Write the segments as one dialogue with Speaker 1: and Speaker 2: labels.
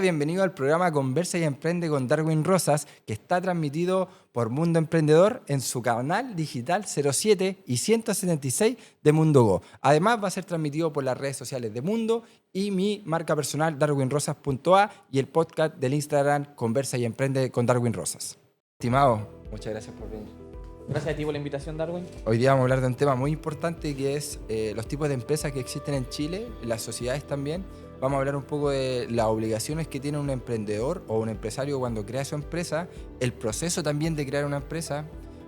Speaker 1: bienvenido al programa Conversa y Emprende con Darwin Rosas, que está transmitido por Mundo Emprendedor en su canal digital 07 y 176 de Mundo Go. Además va a ser transmitido por las redes sociales de Mundo y mi marca personal darwinrosas.a y el podcast del Instagram Conversa y Emprende con Darwin Rosas. Estimado, muchas gracias por venir.
Speaker 2: Gracias a ti por la invitación, Darwin.
Speaker 1: Hoy día vamos a hablar de un tema muy importante que es los tipos de empresas que existen en Chile, las sociedades también. Vamos a hablar un poco de las obligaciones que tiene un emprendedor o un empresario cuando crea su empresa, el proceso también de crear una empresa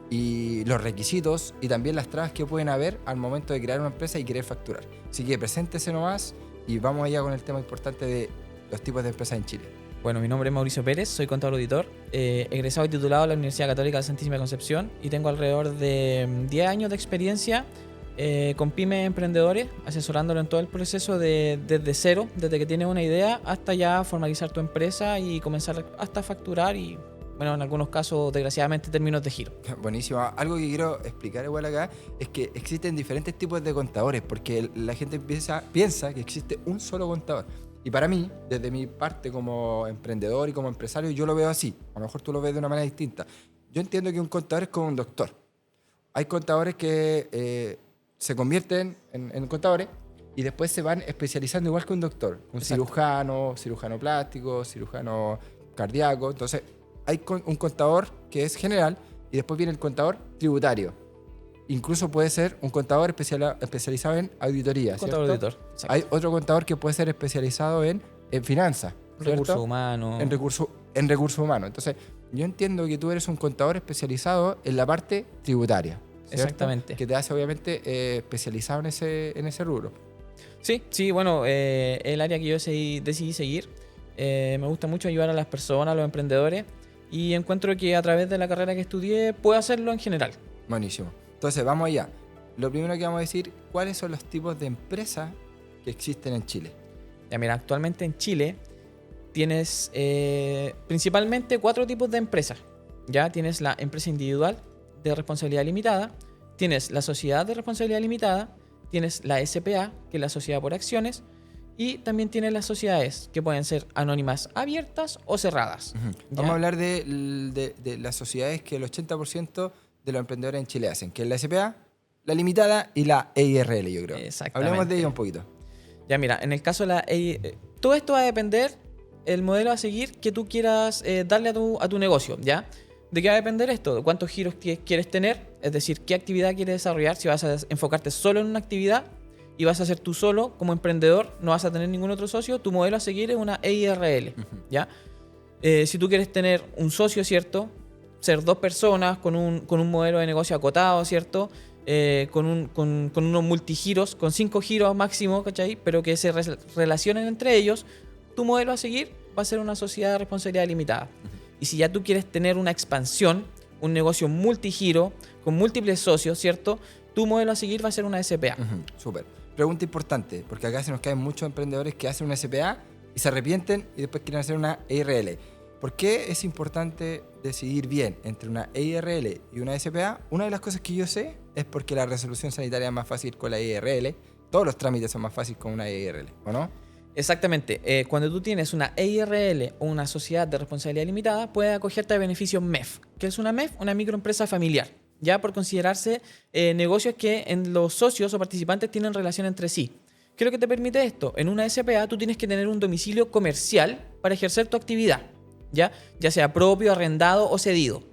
Speaker 1: y los requisitos y también las trabas que pueden haber al momento de crear una empresa y querer facturar. Así que preséntese nomás y vamos allá con el tema importante de los tipos de empresas en Chile.
Speaker 2: Bueno, mi nombre es Mauricio Pérez, soy contador auditor, egresado y titulado de la Universidad Católica de Santísima Concepción y tengo alrededor de 10 años de experiencia con pymes emprendedores, asesorándolo en todo el proceso desde cero, desde que tienes una idea hasta ya formalizar tu empresa y comenzar hasta facturar y, bueno, en algunos casos, desgraciadamente, términos de giro.
Speaker 1: Buenísimo. Algo que quiero explicar igual acá es que existen diferentes tipos de contadores porque la gente piensa que existe un solo contador. Y para mí, desde mi parte como emprendedor y como empresario, yo lo veo así. A lo mejor tú lo ves de una manera distinta. Yo entiendo que un contador es como un doctor. Hay contadores que se convierten en contadores y después se van especializando igual que un doctor. Un cirujano plástico, cirujano cardíaco. Entonces, hay un contador que es general y después viene el contador tributario. Incluso puede ser un contador especializado en auditoría,
Speaker 2: Contador
Speaker 1: ¿cierto?
Speaker 2: auditor. Exacto.
Speaker 1: Hay otro contador que puede ser especializado en finanzas, ¿cierto?
Speaker 2: Recursos humanos.
Speaker 1: En recursos humanos. Entonces, yo entiendo que tú eres un contador especializado en la parte tributaria, ¿cierto?
Speaker 2: Exactamente.
Speaker 1: Que te hace, obviamente, especializado en ese rubro.
Speaker 2: Sí, bueno, el área que yo decidí seguir. Me gusta mucho ayudar a las personas, a los emprendedores, y encuentro que a través de la carrera que estudié puedo hacerlo en general.
Speaker 1: Buenísimo. Entonces, vamos allá. Lo primero que vamos a decir, ¿cuáles son los tipos de empresas que existen en Chile?
Speaker 2: Ya mira, actualmente en Chile tienes principalmente 4 tipos de empresas. Ya tienes la empresa individual de responsabilidad limitada, tienes la sociedad de responsabilidad limitada, tienes la SPA, que es la sociedad por acciones, y también tienes las sociedades que pueden ser anónimas abiertas o cerradas.
Speaker 1: Vamos a hablar de las sociedades que el 80% de los emprendedores en Chile hacen, que es la SPA, la limitada y la EIRL, yo creo.
Speaker 2: Exactamente.
Speaker 1: Hablemos de ella un poquito.
Speaker 2: Ya mira, en el caso de la todo esto va a depender el modelo a seguir que tú quieras darle a tu negocio, ¿ya? ¿De qué va a depender esto? ¿De cuántos giros quieres tener? Es decir, ¿qué actividad quieres desarrollar? Si vas a enfocarte solo en una actividad y vas a ser tú solo como emprendedor, no vas a tener ningún otro socio, tu modelo a seguir es una EIRL, ¿ya? Si tú quieres tener un socio, ¿cierto? Ser 2 personas con un modelo de negocio acotado, ¿cierto? Con unos multigiros, con 5 giros máximo, ¿cachai? Pero que se relacionen entre ellos, tu modelo a seguir va a ser una sociedad de responsabilidad limitada. Y si ya tú quieres tener una expansión, un negocio multigiro, con múltiples socios, ¿cierto? Tu modelo a seguir va a ser una SPA.
Speaker 1: Súper. Pregunta importante, porque acá se nos caen muchos emprendedores que hacen una SPA y se arrepienten y después quieren hacer una EIRL. ¿Por qué es importante decidir bien entre una EIRL y una SPA? Una de las cosas que yo sé es porque la resolución sanitaria es más fácil con la EIRL. Todos los trámites son más fáciles con una EIRL, ¿o no?
Speaker 2: Exactamente. Cuando tú tienes una EIRL o una sociedad de responsabilidad limitada, puedes acogerte a beneficios MEF. ¿Qué es una MEF? Una microempresa familiar. Ya por considerarse negocios que en los socios o participantes tienen relación entre sí. ¿Qué es lo que te permite esto? En una SPA tú tienes que tener un domicilio comercial para ejercer tu actividad. ¿Ya? Ya sea propio, arrendado o cedido.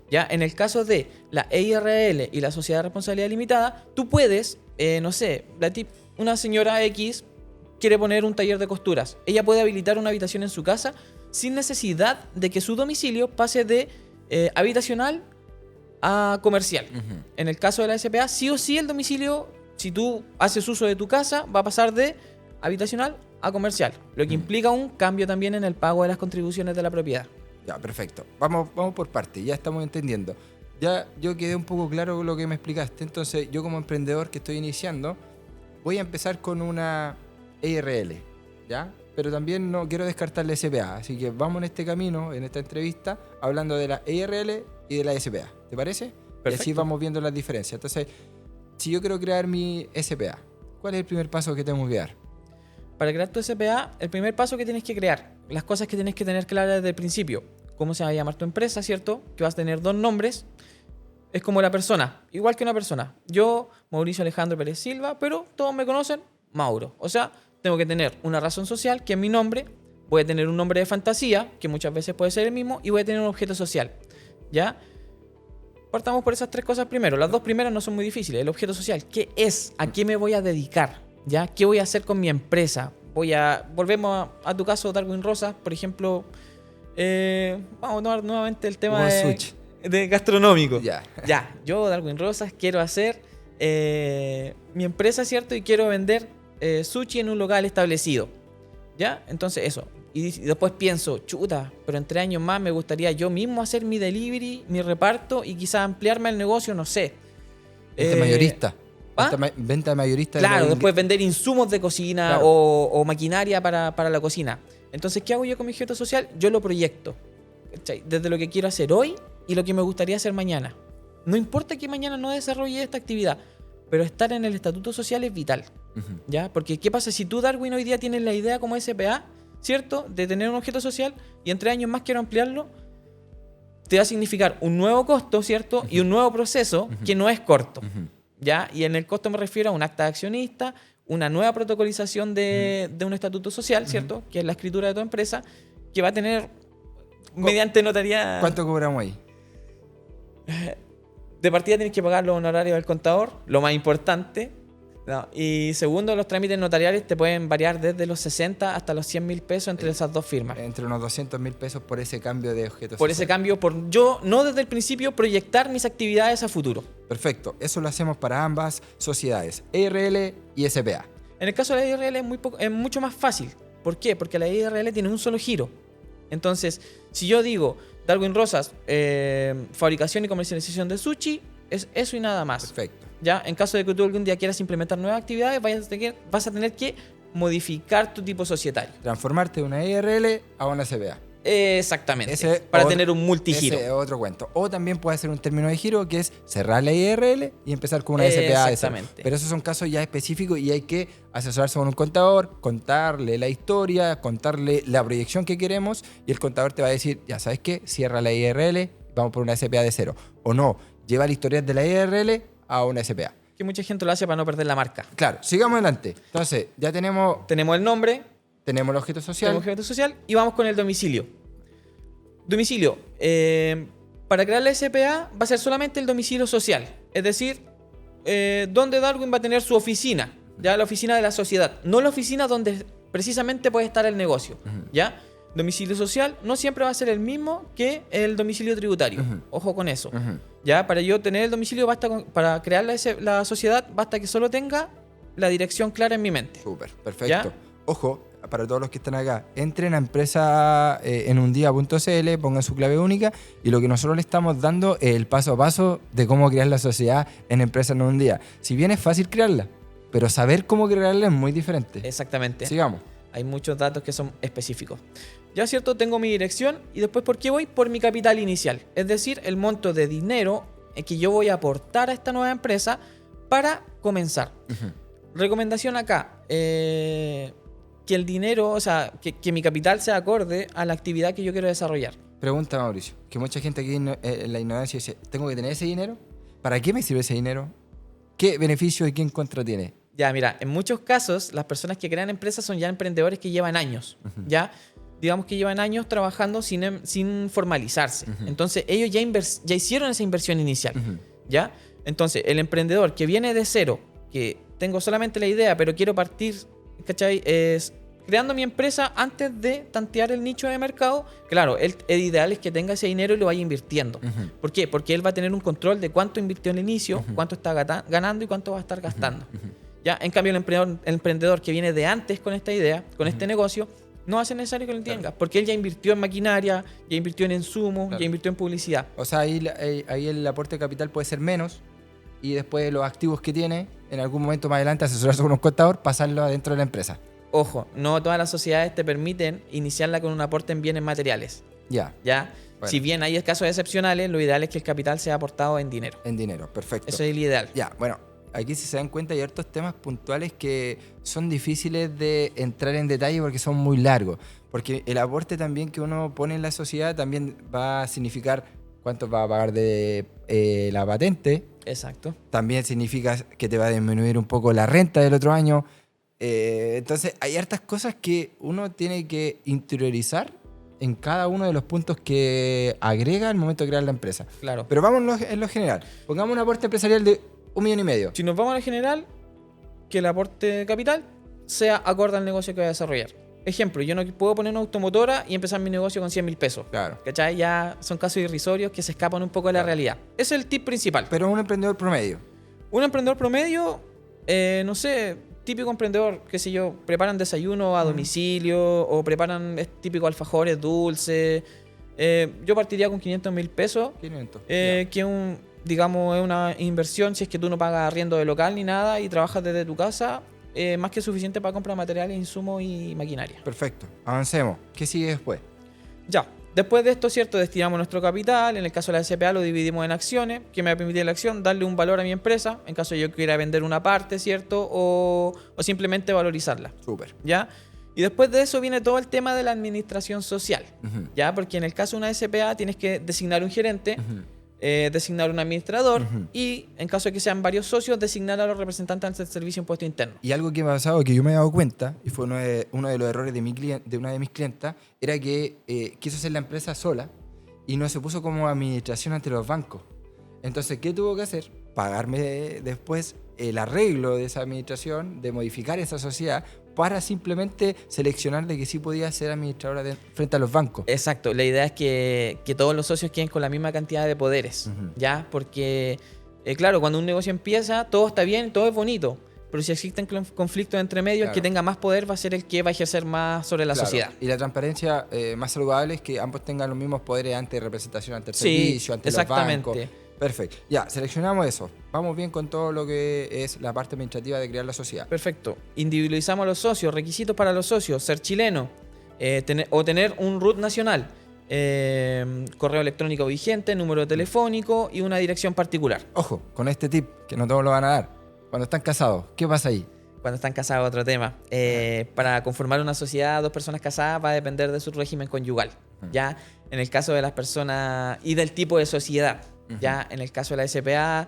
Speaker 2: ¿Ya? En el caso de la EIRL y la sociedad de responsabilidad limitada, tú puedes, no sé, una señora X quiere poner un taller de costuras. Ella puede habilitar una habitación en su casa sin necesidad de que su domicilio pase de habitacional a comercial. En el caso de la SPA, sí o sí el domicilio, si tú haces uso de tu casa, va a pasar de habitacional a comercial, lo que implica un cambio también en el pago de las contribuciones de la propiedad.
Speaker 1: Ya, perfecto. Vamos por partes, ya estamos entendiendo. Ya yo quedé un poco claro con lo que me explicaste, entonces yo como emprendedor que estoy iniciando, voy a empezar con una EIRL, ¿ya? Pero también no quiero descartar la SPA, así que vamos en este camino, en esta entrevista, hablando de la EIRL y de la SPA, ¿te parece? Perfecto. Y así vamos viendo las diferencias. Entonces, si yo quiero crear mi SPA, ¿cuál es el primer paso que tengo que dar?
Speaker 2: Para crear tu SPA, el primer paso que tienes que crear las cosas que tienes que tener claras desde el principio. ¿Cómo se va a llamar tu empresa, cierto? Que vas a tener 2 nombres. Es como la persona, igual que una persona. Yo, Mauricio Alejandro Pérez Silva, pero todos me conocen Mauro. O sea, tengo que tener una razón social, que es mi nombre. Voy a tener un nombre de fantasía, que muchas veces puede ser el mismo. Y voy a tener un objeto social, ¿ya? Partamos por esas 3 cosas primero. Las 2 primeras no son muy difíciles. El objeto social, ¿qué es? ¿A qué me voy a dedicar? ¿Ya? ¿Qué voy a hacer con mi empresa? Volvemos a tu caso, Darwin Rosas, por ejemplo. Vamos a tomar nuevamente el tema de gastronómico.
Speaker 1: Ya.
Speaker 2: Ya, yo, Darwin Rosas, quiero hacer mi empresa, ¿cierto? Y quiero vender sushi en un local establecido. ¿Ya? Entonces, eso. Y después pienso, chuta, pero en 3 años más me gustaría yo mismo hacer mi delivery, mi reparto y quizás ampliarme el negocio, no sé.
Speaker 1: Mayorista.
Speaker 2: ¿Ah?
Speaker 1: Venta mayorista.
Speaker 2: Claro, después vender insumos de cocina,
Speaker 1: claro,
Speaker 2: o maquinaria para la cocina. Entonces, ¿qué hago yo con mi objeto social? Yo lo proyecto, ¿cachai? Desde lo que quiero hacer hoy y lo que me gustaría hacer mañana. No importa que mañana no desarrolle esta actividad, pero estar en el estatuto social es vital. ¿Ya? Porque ¿qué pasa si tú, Darwin, hoy día tienes la idea como SPA, ¿cierto? De tener un objeto social y en 3 años más quiero ampliarlo? Te va a significar un nuevo costo, ¿cierto? Y un nuevo proceso que no es corto. ¿Ya? Y en el costo me refiero a un acta de accionista, una nueva protocolización de un estatuto social, ¿cierto? Que es la escritura de tu empresa, que va a tener mediante notaría.
Speaker 1: ¿Cuánto cobramos ahí?
Speaker 2: De partida tienes que pagar los honorarios del contador, lo más importante. ¿No? Y segundo, los trámites notariales te pueden variar desde los 60 hasta los 100.000 pesos entre esas 2 firmas.
Speaker 1: Entre unos 200.000 pesos por ese cambio de objeto
Speaker 2: Por
Speaker 1: social.
Speaker 2: ese cambio, por yo no desde el principio proyectar mis actividades a futuro.
Speaker 1: Perfecto, eso lo hacemos para ambas sociedades, ERL y SPA.
Speaker 2: En el caso de la IRL es mucho más fácil. ¿Por qué? Porque la IRL tiene un solo giro. Entonces, si yo digo Darwin Rosas, fabricación y comercialización de sushi, es eso y nada más.
Speaker 1: Perfecto.
Speaker 2: ¿Ya? En caso de que tú algún día quieras implementar nuevas actividades, vas a tener que modificar tu tipo societario.
Speaker 1: Transformarte de una IRL a una SPA.
Speaker 2: Exactamente. Para tener un multigiro.
Speaker 1: Ese es otro cuento. O también puede ser un término de giro que es cerrar la IRL y empezar con una SPA.
Speaker 2: Exactamente.
Speaker 1: Pero esos son casos ya específicos y hay que asesorarse con un contador, contarle la historia, contarle la proyección que queremos y el contador te va a decir, ya sabes qué, cierra la IRL, vamos por una SPA de 0. O no, lleva el historial de la IRL a una SPA.
Speaker 2: Que mucha gente lo hace para no perder la marca.
Speaker 1: Claro, sigamos adelante. Entonces, ya tenemos
Speaker 2: el nombre,
Speaker 1: tenemos el objeto social.
Speaker 2: tenemos el objeto social y vamos con el domicilio. Domicilio. Para crear la SPA va a ser solamente el domicilio social. Es decir, donde Darwin va a tener su oficina. Ya la oficina de la sociedad. No la oficina donde precisamente puede estar el negocio. ¿Ya? Domicilio social no siempre va a ser el mismo que el domicilio tributario. Ojo con eso. Ya, para yo tener el domicilio, para crear la sociedad, basta que solo tenga la dirección clara en mi mente.
Speaker 1: Súper, perfecto.
Speaker 2: ¿Ya?
Speaker 1: Ojo, para todos los que están acá, entren a empresa en undia.cl, pongan su clave única y lo que nosotros le estamos dando es el paso a paso de cómo crear la sociedad en empresa en un día. Si bien es fácil crearla, pero saber cómo crearla es muy diferente.
Speaker 2: Exactamente.
Speaker 1: Sigamos.
Speaker 2: Hay muchos datos que son específicos. Ya, ¿cierto? Tengo mi dirección y después, ¿por qué voy? Por mi capital inicial. Es decir, el monto de dinero que yo voy a aportar a esta nueva empresa para comenzar. Recomendación acá. Que el dinero, o sea, que mi capital sea acorde a la actividad que yo quiero desarrollar.
Speaker 1: Pregunta, Mauricio, que mucha gente aquí en la ignorancia dice, ¿tengo que tener ese dinero? ¿Para qué me sirve ese dinero? ¿Qué beneficio y qué en contra tiene?
Speaker 2: Ya, mira, en muchos casos las personas que crean empresas son ya emprendedores que llevan años, ya, digamos que llevan años trabajando sin formalizarse. Entonces ellos ya hicieron esa inversión inicial, ¿ya? Entonces el emprendedor que viene de cero, que tengo solamente la idea, pero quiero partir, ¿cachai? Es creando mi empresa antes de tantear el nicho de mercado. Claro, el ideal es que tenga ese dinero y lo vaya invirtiendo. ¿Por qué? Porque él va a tener un control de cuánto invirtió en el inicio, cuánto está ganando y cuánto va a estar gastando. ¿Ya? En cambio, el emprendedor que viene de antes con esta idea, con este negocio, no hace necesario que lo tenga, porque él ya invirtió en maquinaria, ya invirtió en insumos, ya invirtió en publicidad.
Speaker 1: O sea, ahí el aporte de capital puede ser menos y después los activos que tiene, en algún momento más adelante, asesorarse con un contador, pasarlo adentro de la empresa.
Speaker 2: Ojo, no todas las sociedades te permiten iniciarla con un aporte en bienes materiales.
Speaker 1: ¿Ya? Bueno.
Speaker 2: Si bien hay casos excepcionales, lo ideal es que el capital sea aportado en dinero.
Speaker 1: En dinero, perfecto.
Speaker 2: Eso es el ideal.
Speaker 1: Ya, bueno, aquí si se dan cuenta hay hartos temas puntuales que son difíciles de entrar en detalle porque son muy largos. Porque el aporte también que uno pone en la sociedad también va a significar cuánto va a pagar de la patente.
Speaker 2: Exacto.
Speaker 1: También significa que te va a disminuir un poco la renta del otro año. Entonces hay hartas cosas que uno tiene que interiorizar en cada uno de los puntos que agrega al momento de crear la empresa.
Speaker 2: Claro.
Speaker 1: Pero vamos en lo general. Pongamos un aporte empresarial de 1,5 millones.
Speaker 2: Si nos vamos a lo general, que el aporte de capital sea acorde al negocio que voy a desarrollar. Ejemplo, yo no puedo poner una automotora y empezar mi negocio con 100.000 pesos.
Speaker 1: Claro.
Speaker 2: ¿Cachai? Ya son casos irrisorios que se escapan un poco de la realidad. Ese es el tip principal.
Speaker 1: Pero un emprendedor promedio.
Speaker 2: Un emprendedor promedio, no sé, típico emprendedor, qué sé yo, preparan desayuno a domicilio o preparan típico alfajores, dulces. Yo partiría con 500.000 pesos.
Speaker 1: 500.
Speaker 2: Que digamos, es una inversión si es que tú no pagas arriendo de local ni nada y trabajas desde tu casa, más que suficiente para comprar materiales, insumos y maquinaria.
Speaker 1: Perfecto. Avancemos. ¿Qué sigue después?
Speaker 2: Ya. Después de esto, ¿cierto? Destinamos nuestro capital. En el caso de la SPA lo dividimos en acciones, que me va a permitir la acción darle un valor a mi empresa, en caso de yo quiera vender una parte, ¿cierto? O simplemente valorizarla.
Speaker 1: Súper.
Speaker 2: ¿Ya? Y después de eso viene todo el tema de la administración social.
Speaker 1: Ujú.
Speaker 2: ¿Ya? Porque en el caso de una SPA tienes que designar un gerente,
Speaker 1: Ujú.
Speaker 2: designar un administrador
Speaker 1: Ujú.
Speaker 2: y, en caso de que sean varios socios, designar a los representantes del servicio de impuesto interno.
Speaker 1: Y algo que me ha pasado, que yo me he dado cuenta, y fue uno de los errores de una de mis clientas, era que quiso hacer la empresa sola y no se puso como administración ante los bancos. Entonces, ¿qué tuvo que hacer? Pagarme después el arreglo de esa administración, de modificar esa sociedad, para simplemente seleccionar de que sí podía ser administradora frente a los bancos.
Speaker 2: Exacto, la idea es que todos los socios queden con la misma cantidad de poderes,
Speaker 1: Ujú.
Speaker 2: ¿ya? Porque, claro, cuando un negocio empieza, todo está bien, todo es bonito, pero si existen conflictos entre medios, el
Speaker 1: Claro.
Speaker 2: que tenga más poder va a ser el que va a ejercer más sobre la
Speaker 1: Claro.
Speaker 2: sociedad.
Speaker 1: Y la transparencia más saludable es que ambos tengan los mismos poderes ante representación, ante el
Speaker 2: Sí,
Speaker 1: servicio, ante los
Speaker 2: exactamente.
Speaker 1: bancos. Perfecto. Ya, seleccionamos eso. Vamos bien con todo lo que es la parte administrativa de crear la sociedad.
Speaker 2: Perfecto. Individualizamos a los socios, requisitos para los socios, ser chileno tener un RUT nacional, correo electrónico vigente, número telefónico y una dirección particular.
Speaker 1: Ojo, con este tip, que no todos lo van a dar. Cuando están casados, ¿qué pasa ahí?
Speaker 2: Cuando están casados, otro tema. Para conformar una sociedad, dos personas casadas va a depender de su régimen conyugal. Ya en el caso de las personas y del tipo de sociedad. Ya en el caso de la SPA,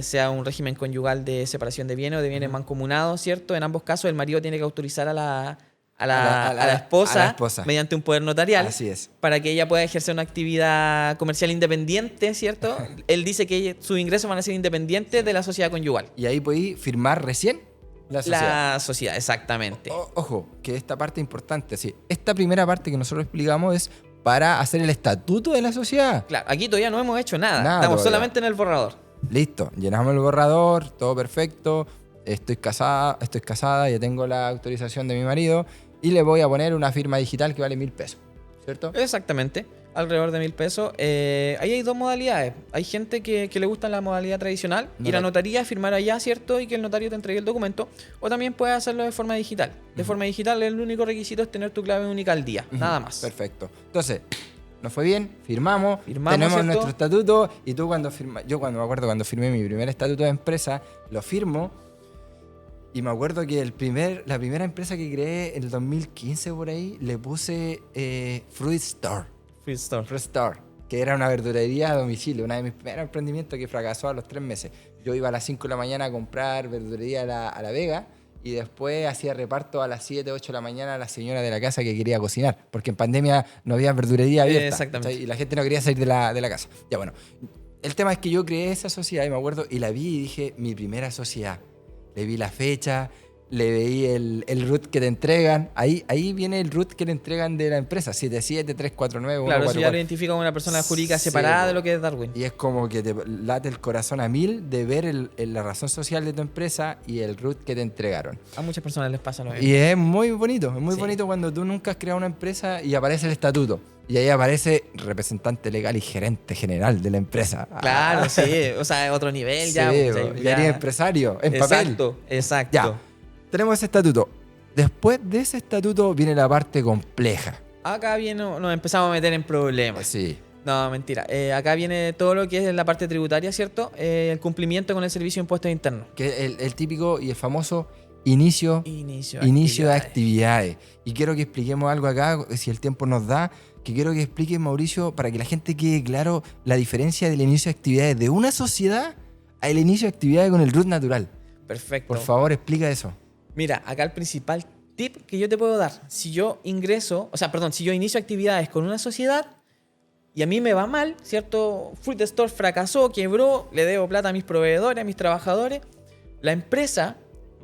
Speaker 2: sea un régimen conyugal de separación de bienes o de bienes mancomunados, ¿cierto? En ambos casos, el marido tiene que autorizar a la esposa mediante un poder notarial.
Speaker 1: Así es.
Speaker 2: Para que ella pueda ejercer una actividad comercial independiente, ¿cierto? Él dice que sus ingresos van a ser independientes de la sociedad conyugal.
Speaker 1: Y ahí podéis firmar recién la sociedad.
Speaker 2: La sociedad, exactamente.
Speaker 1: Ojo, que esta parte es importante. Sí, esta primera parte que nosotros explicamos es para hacer el estatuto de la sociedad.
Speaker 2: Claro, aquí todavía no hemos hecho nada.
Speaker 1: Nada
Speaker 2: Estamos
Speaker 1: todavía.
Speaker 2: solamente en el borrador.
Speaker 1: Listo, llenamos el borrador, todo perfecto. Estoy casada, ya tengo la autorización de mi marido y le voy a poner una firma digital que vale 1.000 pesos, ¿cierto?
Speaker 2: Exactamente, alrededor de 1.000 pesos. Ahí hay dos modalidades. Hay gente que le gusta la modalidad tradicional, ir a notaría, firmar allá, ¿cierto? Y que el notario te entregue el documento. O también puedes hacerlo de forma digital. De forma digital, el único requisito es tener tu clave única al día, nada más.
Speaker 1: Perfecto. Entonces, nos fue bien, firmamos,
Speaker 2: Firmamos,
Speaker 1: tenemos
Speaker 2: ¿cierto?
Speaker 1: nuestro estatuto y tú yo cuando me acuerdo cuando firmé mi primer estatuto de empresa, lo firmo y me acuerdo que la primera empresa que creé en el 2015 por ahí le puse Fruit Store.
Speaker 2: Free Store.
Speaker 1: Fruit Store, que era una verdulería a domicilio, uno de mis primeros emprendimientos que fracasó a los 3 meses. Yo iba a las 5 de la mañana a comprar verdulería a la Vega y después hacía reparto a las 7, 8 de la mañana a la señora de la casa que quería cocinar, porque en pandemia no había verdulería abierta.
Speaker 2: Exactamente.
Speaker 1: ¿Cachai? Y la gente no quería salir de la casa. Ya bueno, el tema es que yo creé esa sociedad y me acuerdo y la vi y dije, mi primera sociedad. Le vi la fecha, le veí el root que te entregan. Ahí viene el root que le entregan de la empresa, 77349.
Speaker 2: Claro, eso ya lo identifica como una persona jurídica
Speaker 1: Sí,
Speaker 2: separada de lo que es Darwin.
Speaker 1: Y es como que te late el corazón a 1000 de ver la razón social de tu empresa y el root que te entregaron.
Speaker 2: A muchas personas les pasa lo mismo.
Speaker 1: Y es muy bonito, es muy
Speaker 2: Sí.
Speaker 1: bonito cuando tú nunca has creado una empresa y aparece el estatuto. Y ahí aparece representante legal y gerente general de la empresa.
Speaker 2: Claro, sí. O sea, otro nivel ya.
Speaker 1: Sí,
Speaker 2: ¿cachai?
Speaker 1: ya eres empresario, en papel.
Speaker 2: Exacto.
Speaker 1: Ya, tenemos ese estatuto. Después de ese estatuto viene la parte compleja.
Speaker 2: Acá nos empezamos a meter en problemas.
Speaker 1: Sí.
Speaker 2: No, mentira. Acá viene todo lo que es la parte tributaria, ¿cierto? El cumplimiento con el servicio de impuestos internos.
Speaker 1: Que el típico y el famoso inicio
Speaker 2: Inicio
Speaker 1: de actividades. Y quiero que expliquemos algo acá, si el tiempo nos da, que quiero que expliques, Mauricio, para que la gente quede claro la diferencia del inicio de actividades de una sociedad al inicio de actividades con el RUT natural.
Speaker 2: Perfecto.
Speaker 1: Por favor, explica eso.
Speaker 2: Mira, acá el principal tip que yo te puedo dar, si yo inicio actividades con una sociedad y a mí me va mal, ¿cierto? Fruit Store fracasó, quebró, le debo plata a mis proveedores, a mis trabajadores, la empresa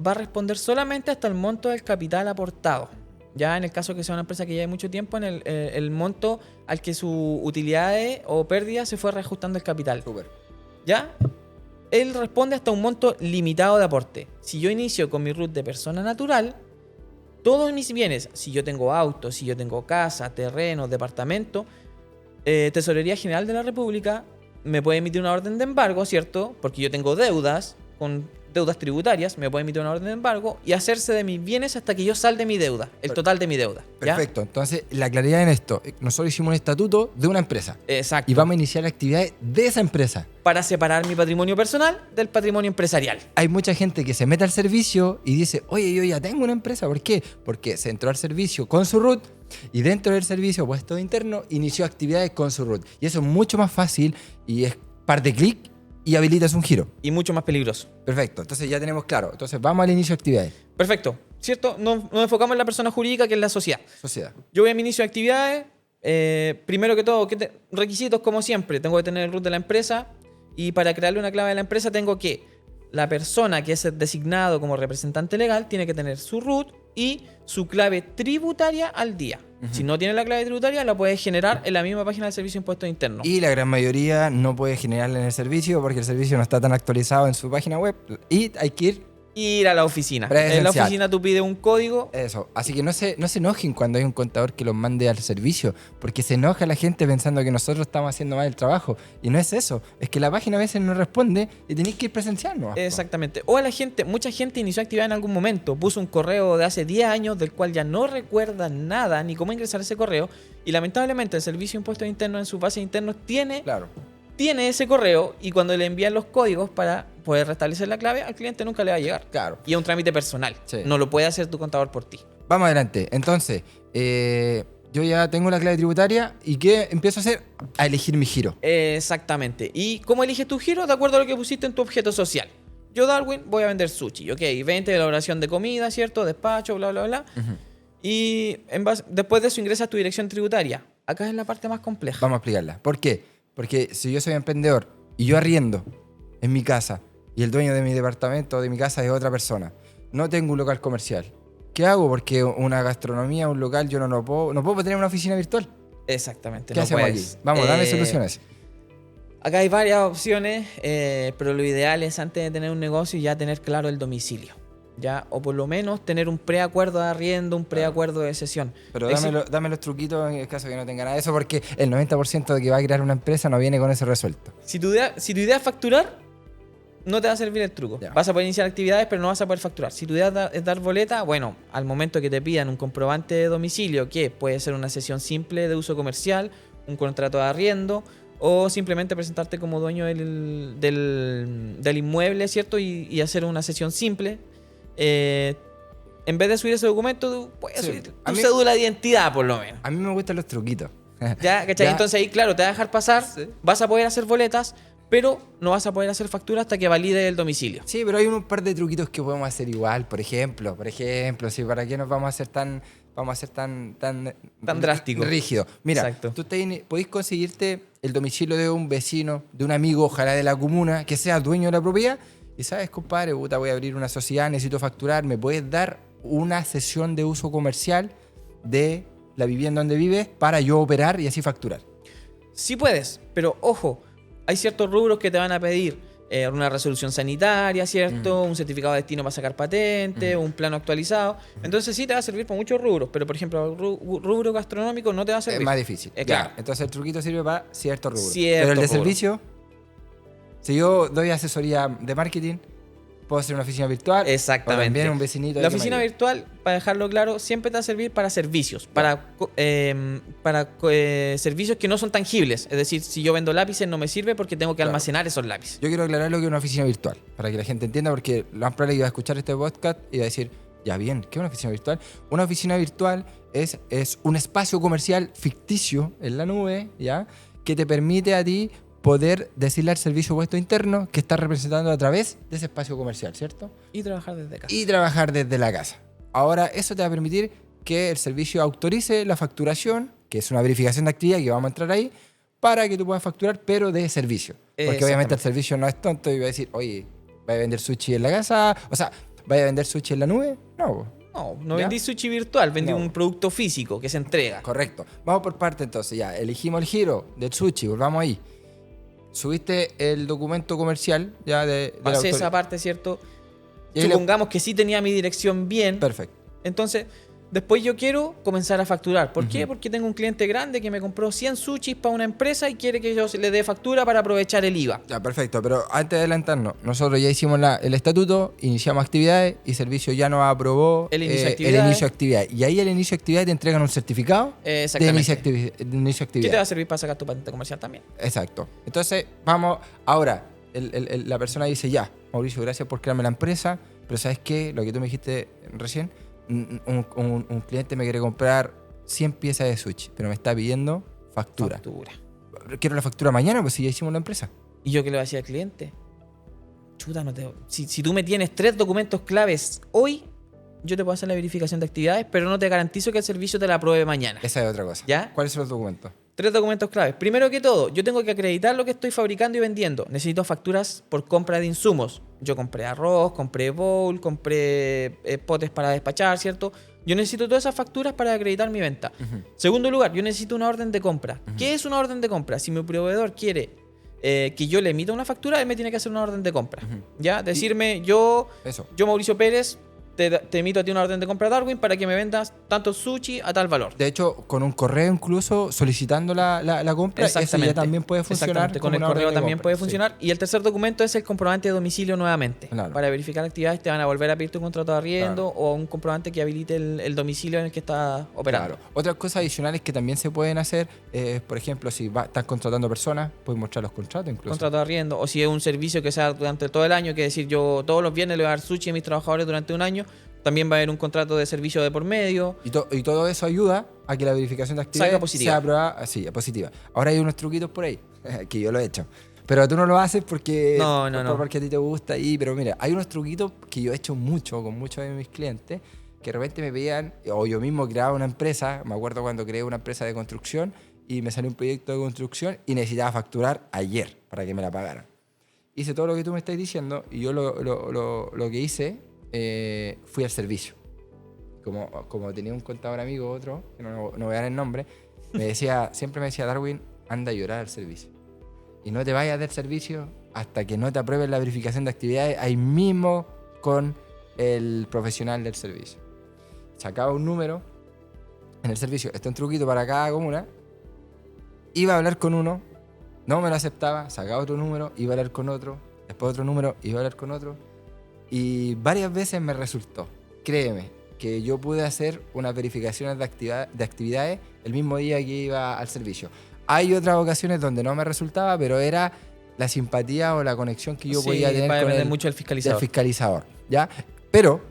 Speaker 2: va a responder solamente hasta el monto del capital aportado. Ya en el caso que sea una empresa que lleve mucho tiempo, en el monto al que sus utilidades o pérdidas se fue reajustando el capital.
Speaker 1: Súper.
Speaker 2: ¿Ya? Él responde hasta un monto limitado de aporte. Si yo inicio con mi RUT de persona natural, todos mis bienes, si yo tengo autos, si yo tengo casa, terrenos, departamento, Tesorería General de la República me puede emitir una orden de embargo, ¿cierto? Porque yo tengo deudas, con deudas tributarias, me puede emitir una orden de embargo y hacerse de mis bienes hasta que yo salde mi deuda, el total de mi deuda. ¿Ya?
Speaker 1: Perfecto. Entonces, la claridad en esto, nosotros hicimos un estatuto de una empresa.
Speaker 2: Exacto.
Speaker 1: Y vamos a iniciar actividades de esa empresa.
Speaker 2: Para separar mi patrimonio personal del patrimonio empresarial.
Speaker 1: Hay mucha gente que se mete al servicio y dice, oye, yo ya tengo una empresa. ¿Por qué? Porque se entró al servicio con su RUT y dentro del servicio puesto interno inició actividades con su RUT. Y eso es mucho más fácil y es par de clic y habilitas un giro.
Speaker 2: Y mucho más peligroso.
Speaker 1: Perfecto. Entonces ya tenemos claro. Entonces vamos al inicio de actividades.
Speaker 2: Perfecto. ¿Cierto? Nos enfocamos en la persona jurídica, que es la sociedad.
Speaker 1: Sociedad.
Speaker 2: Yo voy a mi inicio de actividades. Primero que todo, requisitos como siempre. Tengo que tener el RUT de la empresa. Y para crearle una clave a la empresa tengo que la persona que es designado como representante legal tiene que tener su RUT y su clave tributaria al día. Si no tiene la clave tributaria, la puede generar en la misma página del Servicio de Impuestos Internos.
Speaker 1: Y la gran mayoría no puede generarla en el servicio porque el servicio no está tan actualizado en su página web. Y hay que
Speaker 2: ir a la oficina.
Speaker 1: Presencial.
Speaker 2: En la oficina tú pides un código.
Speaker 1: Eso. Así que no se enojen cuando hay un contador que los mande al servicio, porque se enoja la gente pensando que nosotros estamos haciendo mal el trabajo. Y no es eso. Es que la página a veces no responde y tenéis que ir presencial, ¿no?
Speaker 2: Exactamente. O a la gente, mucha gente inició actividad en algún momento, puso un correo de hace 10 años del cual ya no recuerda nada ni cómo ingresar ese correo. Y lamentablemente el Servicio de Impuestos Internos en sus bases internos tiene ese correo, y cuando le envían los códigos para poder restablecer la clave, al cliente nunca le va a llegar.
Speaker 1: Claro.
Speaker 2: Y es un trámite personal.
Speaker 1: Sí.
Speaker 2: No lo puede hacer tu contador por ti.
Speaker 1: Vamos adelante. Entonces, yo ya tengo la clave tributaria y ¿qué empiezo a hacer? A elegir mi giro.
Speaker 2: Exactamente. ¿Y cómo eliges tu giro? De acuerdo a lo que pusiste en tu objeto social. Yo, Darwin, voy a vender sushi. Ok, 20 de elaboración de comida, ¿cierto? Despacho, bla, bla, bla. Y después de eso ingresas tu dirección tributaria. Acá es la parte más compleja.
Speaker 1: Vamos a explicarla. ¿Por qué? Porque si yo soy emprendedor y yo arriendo en mi casa y el dueño de mi departamento o de mi casa es otra persona, no tengo un local comercial, ¿qué hago? Porque una gastronomía, un local, yo no puedo tener una oficina virtual.
Speaker 2: Exactamente.
Speaker 1: ¿Qué hacemos aquí? Vamos, dame soluciones.
Speaker 2: Acá hay varias opciones, pero lo ideal es, antes de tener un negocio, ya tener claro el domicilio. ¿Ya? O por lo menos tener un preacuerdo de arriendo, un preacuerdo de cesión.
Speaker 1: Pero dame los truquitos en el caso que no tenga nada de eso, porque el 90% de que va a crear una empresa no viene con eso resuelto.
Speaker 2: Si tu idea es facturar, no te va a servir el truco.
Speaker 1: Ya.
Speaker 2: Vas a poder iniciar actividades, pero no vas a poder facturar. Si tu idea es dar boleta, bueno, al momento que te pidan un comprobante de domicilio, que puede ser una cesión simple de uso comercial, un contrato de arriendo, o simplemente presentarte como dueño del inmueble, ¿cierto? Y hacer una cesión simple. En vez de subir ese documento, tú puedes subir tu cédula de identidad, por lo menos.
Speaker 1: A mí me gustan los truquitos.
Speaker 2: ¿Ya? ¿Cachai? Entonces ahí, claro, te va a dejar pasar, vas a poder hacer boletas, pero no vas a poder hacer factura hasta que valide el domicilio.
Speaker 1: Sí, pero hay un par de truquitos que podemos hacer igual. Por ejemplo, sí, ¿para qué nos vamos a hacer tan
Speaker 2: drástico,
Speaker 1: rígido? Mira,
Speaker 2: exacto.
Speaker 1: Tú podéis conseguirte el domicilio de un vecino, de un amigo, ojalá de la comuna, que sea dueño de la propiedad. Y sabes, compadre, voy a abrir una sociedad, necesito facturar, ¿me puedes dar una sesión de uso comercial de la vivienda donde vives para yo operar y así facturar?
Speaker 2: Sí puedes, pero ojo, hay ciertos rubros que te van a pedir una resolución sanitaria, ¿cierto? Un certificado de destino para sacar patente, un plano actualizado. Entonces sí te va a servir para muchos rubros, pero por ejemplo, el rubro gastronómico no te va a servir.
Speaker 1: Es más difícil.
Speaker 2: Claro.
Speaker 1: Entonces el truquito sirve para ciertos rubros.
Speaker 2: Cierto
Speaker 1: pero el de
Speaker 2: rubro.
Speaker 1: servicio, si yo doy asesoría de marketing, puedo hacer una oficina virtual.
Speaker 2: Exactamente.
Speaker 1: O también un vecinito.
Speaker 2: La oficina virtual, para dejarlo claro, siempre te va a servir para servicios, para servicios que no son tangibles. Es decir, si yo vendo lápices no me sirve porque tengo que almacenar esos lápices.
Speaker 1: Yo quiero aclarar lo que es una oficina virtual, para que la gente entienda, porque lo más probable es que va a escuchar este podcast y va a decir, ya bien, ¿qué es una oficina virtual? Una oficina virtual es un espacio comercial ficticio en la nube, ¿ya? Que te permite a ti poder decirle al servicio puesto interno que estás representando a través de ese espacio comercial, ¿cierto?
Speaker 2: Y trabajar desde casa.
Speaker 1: Y trabajar desde la casa. Ahora, eso te va a permitir que el servicio autorice la facturación, que es una verificación de actividad que vamos a entrar ahí, para que tú puedas facturar, pero de servicio. Porque obviamente el servicio no es tonto y va a decir, oye, ¿vaya a vender sushi en la casa? O sea, ¿vaya a vender sushi en la nube? No.
Speaker 2: No vendí sushi virtual, vendí un producto físico que se entrega.
Speaker 1: Correcto. Vamos por parte entonces, ya. Elegimos el giro del sushi, volvamos ahí. Subiste el documento comercial ya de
Speaker 2: Pasé esa parte, ¿cierto?
Speaker 1: Y
Speaker 2: Supongamos que sí tenía mi dirección bien.
Speaker 1: Perfecto.
Speaker 2: Entonces, después yo quiero comenzar a facturar. ¿Por qué? Porque tengo un cliente grande que me compró 100 sushis para una empresa y quiere que yo le dé factura para aprovechar el IVA.
Speaker 1: Ya, perfecto. Pero antes de adelantarnos, nosotros ya hicimos el estatuto, iniciamos actividades y servicio ya nos aprobó
Speaker 2: el inicio
Speaker 1: de actividades. Y ahí el inicio de actividades te entregan un certificado de inicio de actividades.
Speaker 2: ¿Qué te va a servir para sacar tu patente comercial también?
Speaker 1: Exacto. Entonces, vamos, ahora, la persona dice, ya, Mauricio, gracias por crearme la empresa, pero ¿sabes qué? Lo que tú me dijiste recién, un cliente me quiere comprar 100 piezas de sushi, pero me está pidiendo factura. Quiero la factura mañana, pues si ya hicimos la empresa.
Speaker 2: ¿Y yo qué le voy a decir al cliente? Chuta, no te... Si tú me tienes 3 documentos claves hoy, yo te puedo hacer la verificación de actividades, pero no te garantizo que el servicio te la apruebe mañana.
Speaker 1: Esa es otra cosa.
Speaker 2: ¿Ya?
Speaker 1: ¿Cuáles son los documentos?
Speaker 2: 3 documentos claves. Primero que todo, yo tengo que acreditar lo que estoy fabricando y vendiendo. Necesito facturas por compra de insumos. Yo compré arroz, compré bowl, compré potes para despachar, ¿cierto? Yo necesito todas esas facturas para acreditar mi venta. Segundo lugar, yo necesito una orden de compra. ¿Qué es una orden de compra? Si mi proveedor quiere que yo le emita una factura, él me tiene que hacer una orden de compra. ¿Ya? Decirme, yo Mauricio Pérez, te emito a ti una orden de compra, Darwin, para que me vendas tanto sushi a tal valor.
Speaker 1: De hecho, con un correo incluso solicitando la compra, eso ya también puede funcionar.
Speaker 2: Con el correo también puede funcionar. Sí. Y el tercer documento es el comprobante de domicilio nuevamente. Claro. Para verificar actividades te van a volver a pedir tu contrato de arriendo o un comprobante que habilite el domicilio en el que estás operando.
Speaker 1: Claro. Otras cosas adicionales que también se pueden hacer, por ejemplo, si estás contratando personas, puedes mostrar los contratos incluso.
Speaker 2: Contrato de arriendo. O si es un servicio que sea durante todo el año, que decir, yo todos los viernes le voy a dar sushi a mis trabajadores durante un año, también va a haber un contrato de servicio de por medio.
Speaker 1: Y todo eso ayuda a que la verificación de actividades sea aprobada, positiva. Ahora hay unos truquitos por ahí, que yo lo he hecho. Pero tú no lo haces porque porque a ti te gusta. Pero mira, hay unos truquitos que yo he hecho mucho con muchos de mis clientes, que de repente me pedían, o yo mismo creaba una empresa. Me acuerdo cuando creé una empresa de construcción y me salió un proyecto de construcción y necesitaba facturar ayer para que me la pagaran. Hice todo lo que tú me estás diciendo y yo lo que hice... fui al servicio. Como tenía un contador amigo, otro, que no voy a dar el nombre, siempre me decía, Darwin, anda a llorar al servicio. Y no te vayas del servicio hasta que no te aprueben la verificación de actividades ahí mismo con el profesional del servicio. Sacaba un número en el servicio, este es un truquito para cada comuna, iba a hablar con uno, no me lo aceptaba, sacaba otro número, iba a hablar con otro, después otro número, iba a hablar con otro. Y varias veces me resultó. Créeme, que yo pude hacer unas verificaciones de actividades el mismo día que iba al servicio. Hay otras ocasiones donde no me resultaba, pero era la simpatía o la conexión que yo podía tener con
Speaker 2: mucho el
Speaker 1: fiscalizador. ¿Ya? Pero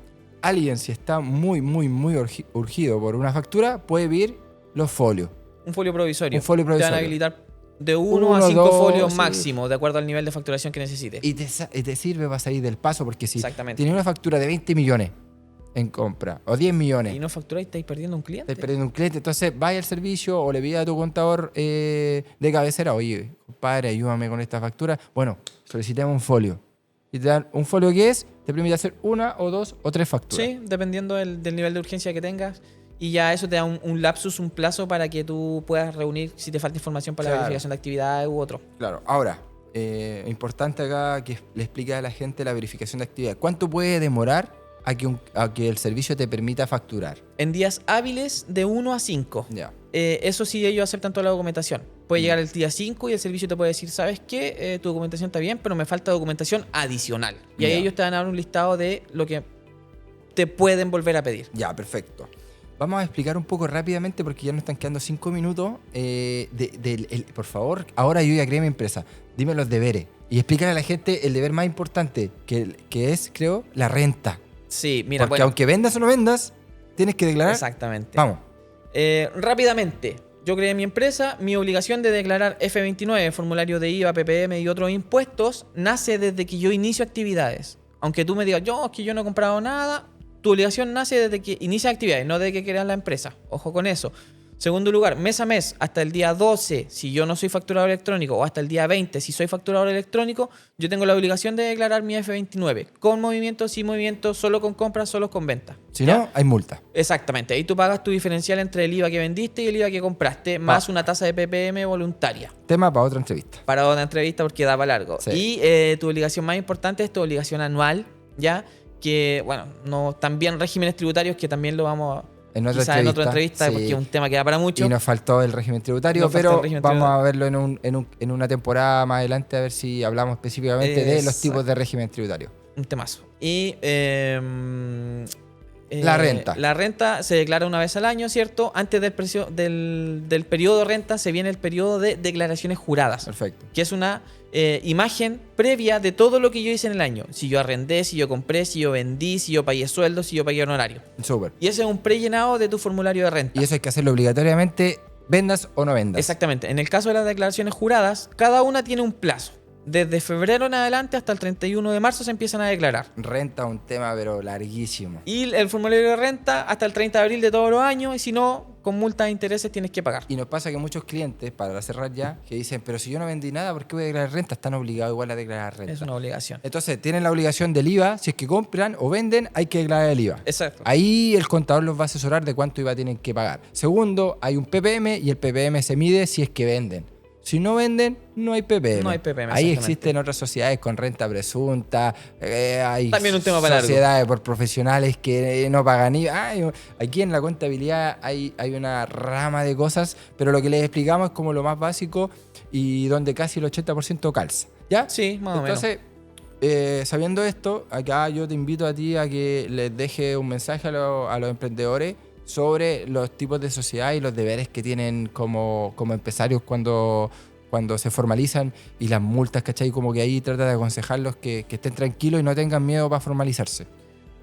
Speaker 1: alguien, si está muy, muy, muy urgido por una factura, puede pedir los folios.
Speaker 2: Un folio provisorio.
Speaker 1: Un folio provisorio.
Speaker 2: Te van a habilitar de 1 a 5 folios máximo, de acuerdo al nivel de facturación que necesites.
Speaker 1: Y te sirve para salir del paso, porque si tienes una factura de 20 millones en compra, o 10 millones...
Speaker 2: Y no facturáis, estáis perdiendo un cliente.
Speaker 1: Estáis perdiendo un cliente, entonces vaya al servicio o le pide a tu contador de cabecera, oye, compadre, ayúdame con esta factura. Bueno, solicitemos un folio. Y te dan un folio que te permite hacer 1 o 2 o 3 facturas.
Speaker 2: Sí, dependiendo del nivel de urgencia que tengas. Y ya eso te da un lapsus, un plazo para que tú puedas reunir si te falta información para la verificación de actividades u otro.
Speaker 1: Claro. Ahora, importante acá que le explique a la gente la verificación de actividades. ¿Cuánto puede demorar a que el servicio te permita facturar?
Speaker 2: En días hábiles de 1 a 5.
Speaker 1: Ya.
Speaker 2: eso sí, ellos aceptan toda la documentación. Puede llegar el día 5 y el servicio te puede decir, ¿sabes qué? Tu documentación está bien, pero me falta documentación adicional. Y ahí ellos te van a dar un listado de lo que te pueden volver a pedir.
Speaker 1: Ya, perfecto. Vamos a explicar un poco rápidamente, porque ya nos están quedando 5 minutos. Por favor, ahora yo ya creé mi empresa. Dime los deberes. Y explícale a la gente el deber más importante, que es, creo, la renta.
Speaker 2: Sí, mira,
Speaker 1: porque aunque vendas o no vendas, tienes que declarar.
Speaker 2: Exactamente.
Speaker 1: Vamos.
Speaker 2: Rápidamente, yo creé mi empresa. Mi obligación de declarar F29, formulario de IVA, PPM y otros impuestos, nace desde que yo inicio actividades. Aunque tú me digas, es que yo no he comprado nada, tu obligación nace desde que inicias actividades, no desde que creas la empresa. Ojo con eso. Segundo lugar, mes a mes, hasta el día 12, si yo no soy facturador electrónico, o hasta el día 20, si soy facturador electrónico, yo tengo la obligación de declarar mi F29. Con movimiento, sin movimiento, solo con compra, solo con venta.
Speaker 1: Si no, hay multa.
Speaker 2: Exactamente. Ahí tú pagas tu diferencial entre el IVA que vendiste y el IVA que compraste, más una tasa de PPM voluntaria.
Speaker 1: Tema para otra entrevista.
Speaker 2: Para otra entrevista porque da para largo.
Speaker 1: Sí.
Speaker 2: Y tu obligación más importante es tu obligación anual, ¿ya? Que, bueno, no, también regímenes tributarios, que también lo vamos a...
Speaker 1: En otra
Speaker 2: entrevista,
Speaker 1: sí.
Speaker 2: porque es un tema que da para mucho.
Speaker 1: Y nos faltó el régimen tributario, pero vamos a verlo en una temporada más adelante, a ver si hablamos específicamente de los tipos de régimen tributario.
Speaker 2: Un temazo. Y
Speaker 1: la renta.
Speaker 2: La renta se declara una vez al año, ¿cierto? Antes del periodo de renta se viene el periodo de declaraciones juradas.
Speaker 1: Perfecto.
Speaker 2: Que es una imagen previa de todo lo que yo hice en el año. Si yo arrendé, si yo compré, si yo vendí, si yo pagué sueldos, si yo pagué honorario.
Speaker 1: Súper.
Speaker 2: Y ese es un prellenado de tu formulario de renta.
Speaker 1: Y eso hay que hacerlo obligatoriamente, vendas o no vendas.
Speaker 2: Exactamente. En el caso de las declaraciones juradas, cada una tiene un plazo. Desde febrero en adelante hasta el 31 de marzo se empiezan a declarar.
Speaker 1: Renta un tema, pero larguísimo.
Speaker 2: Y el formulario de renta hasta el 30 de abril de todos los años, y si no, con multas de intereses tienes que pagar.
Speaker 1: Y nos pasa que muchos clientes, para cerrar ya, que dicen, pero si yo no vendí nada, ¿por qué voy a declarar renta? Están obligados igual a declarar renta.
Speaker 2: Es una obligación.
Speaker 1: Entonces, tienen la obligación del IVA. Si es que compran o venden, hay que declarar el IVA.
Speaker 2: Exacto.
Speaker 1: Ahí el contador los va a asesorar de cuánto IVA tienen que pagar. Segundo, hay un PPM y el PPM se mide si es que venden. Si no venden, no hay PPM.
Speaker 2: No hay PPM,
Speaker 1: Ahí existen otras sociedades con renta presunta. Hay
Speaker 2: también un tema para
Speaker 1: sociedades por profesionales que no pagan IVA. Aquí en la contabilidad hay una rama de cosas, pero lo que les explicamos es como lo más básico y donde casi el 80% calza. ¿Ya?
Speaker 2: Sí, más o menos.
Speaker 1: Entonces, sabiendo esto, acá yo te invito a ti a que les deje un mensaje a los emprendedores sobre los tipos de sociedad y los deberes que tienen como empresarios cuando se formalizan, y las multas, ¿cachai? Como que ahí trata de aconsejarlos que estén tranquilos y no tengan miedo para formalizarse.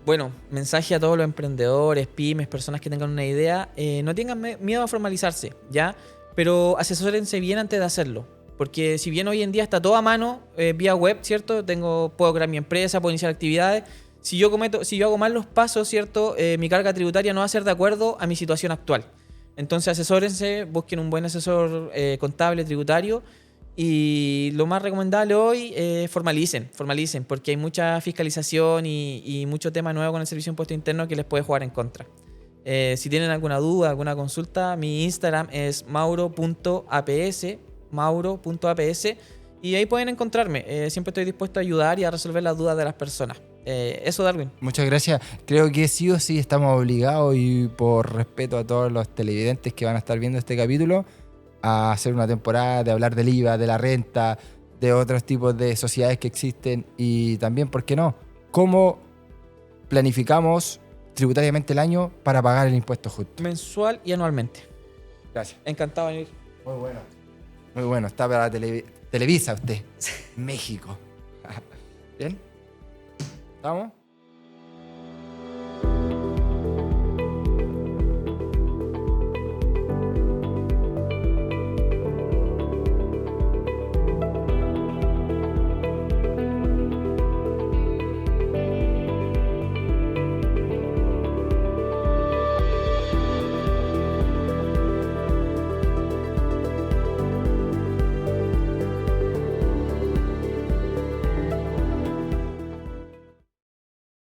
Speaker 2: Bueno, mensaje a todos los emprendedores, pymes, personas que tengan una idea, no tengan miedo a formalizarse, ¿ya? Pero asesórense bien antes de hacerlo. Porque si bien hoy en día está todo a mano, vía web, ¿cierto? Puedo crear mi empresa, puedo iniciar actividades. Si yo hago mal los pasos, ¿cierto? Mi carga tributaria no va a ser de acuerdo a mi situación actual. Entonces asesórense, busquen un buen asesor contable, tributario. Y lo más recomendable hoy, formalicen, porque hay mucha fiscalización y mucho tema nuevo con el Servicio de Impuesto Interno que les puede jugar en contra. Si tienen alguna duda, alguna consulta, mi Instagram es mauro.aps, y ahí pueden encontrarme. Siempre estoy dispuesto a ayudar y a resolver las dudas de las personas. Eso, Darwin.
Speaker 1: Muchas gracias. Creo que sí o sí estamos obligados, y por respeto a todos los televidentes que van a estar viendo este capítulo, a hacer una temporada de hablar del IVA, de la renta, de otros tipos de sociedades que existen, y también, ¿por qué no?, cómo planificamos tributariamente el año para pagar el impuesto justo.
Speaker 2: Mensual y anualmente.
Speaker 1: Gracias.
Speaker 2: Encantado de venir.
Speaker 1: Muy bueno. Muy bueno. Está para Televisa usted. México. ¿Bien? ¿Estamos?